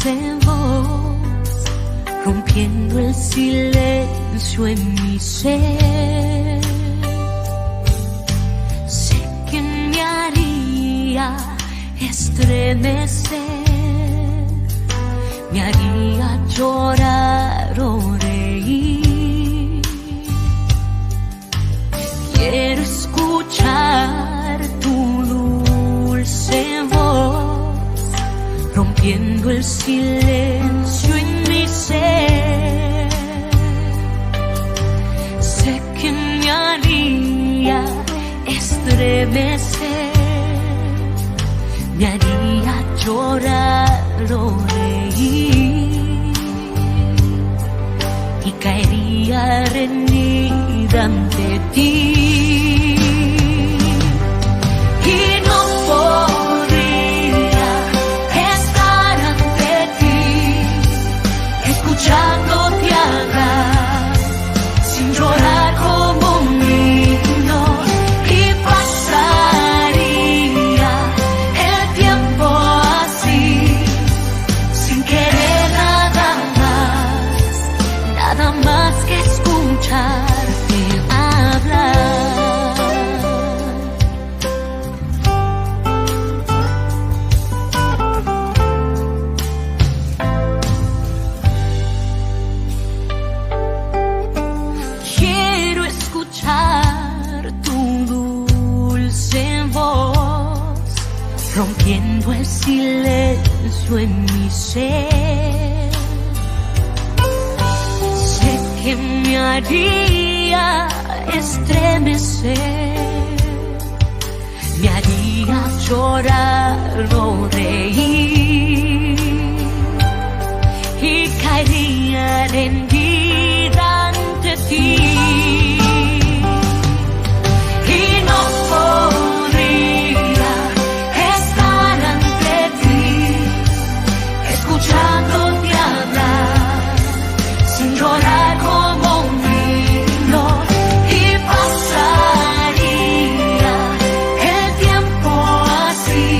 dulce voz, rompiendo el silencio en mi ser. Sé que me haría estremecer, me haría llorar o reír. Quiero escuchar tu dulce voz, rompiendo el silencio en mi ser. Sé que me haría estremecer, me haría llorar o reír, y caería rendida ante ti. Y no podría estar ante ti, escuchándote hablar, sin llorar como un niño, y pasaría el tiempo así, sin querer nada más que escucharte hablar. Quiero escuchar tu dulce voz, rompiendo el silencio en mi ser. Sé que me haría estremecer, me haría llorar o reír, y caería rendida ante ti. Y no podría estar ante ti, escuchándote hablar, sin llorar como un niño, y pasaría el tiempo así,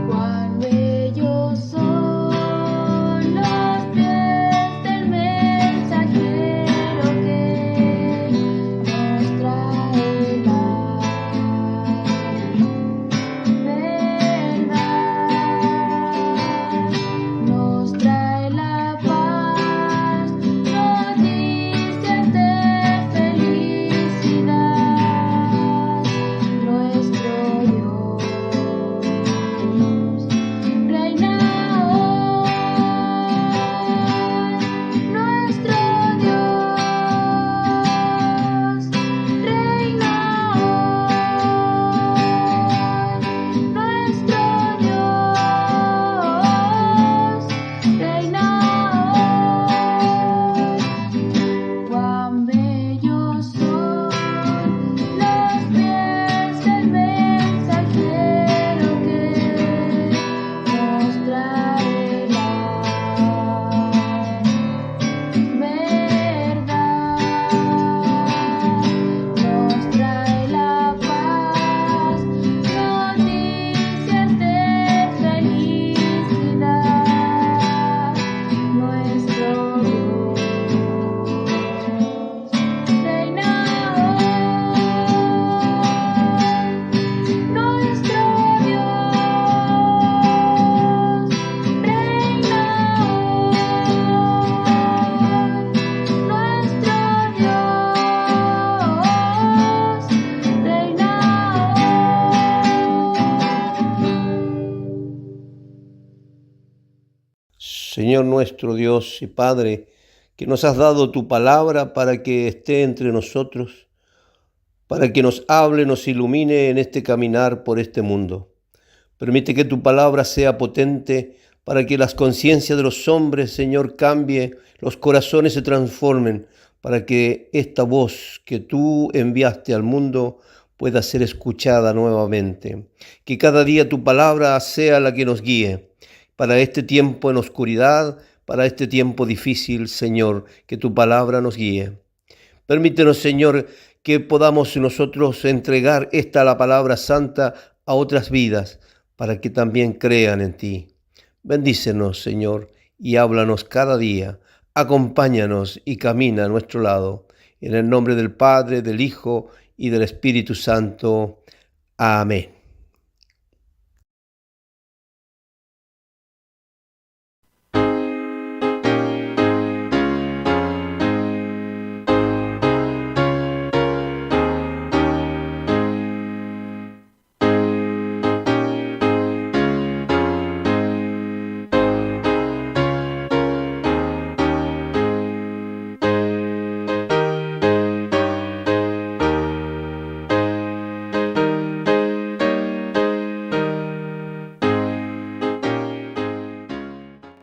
Cuán bellos son los pies del mensajero que nos trae la verdad, nos trae la paz, noticias de felicidad. Nuestro Dios reina hoy, nuestro Dios reina hoy, nuestro Dios reina hoy. Cuán bellos son los pies del mensajero que nos trae la verdad, nos trae la paz, noticias de felicidad. Nuestro Dios reina hoy, nuestro Dios reina hoy, nuestro Dios reina hoy. Señor nuestro Dios y Padre, que nos has dado tu palabra para que esté entre nosotros, para que nos hable, nos ilumine en este caminar por este mundo. Permite que tu palabra sea potente para que las conciencias de los hombres, Señor, cambie, los corazones se transformen, para que esta voz que tú enviaste al mundo pueda ser escuchada nuevamente. Que cada día tu palabra sea la que nos guíe para este tiempo en oscuridad, para este tiempo difícil, Señor, que tu palabra nos guíe. Permítenos, Señor, que podamos nosotros entregar la palabra santa a otras vidas, para que también crean en ti. Bendícenos, Señor, y háblanos cada día. Acompáñanos y camina a nuestro lado. En el nombre del Padre, del Hijo y del Espíritu Santo. Amén.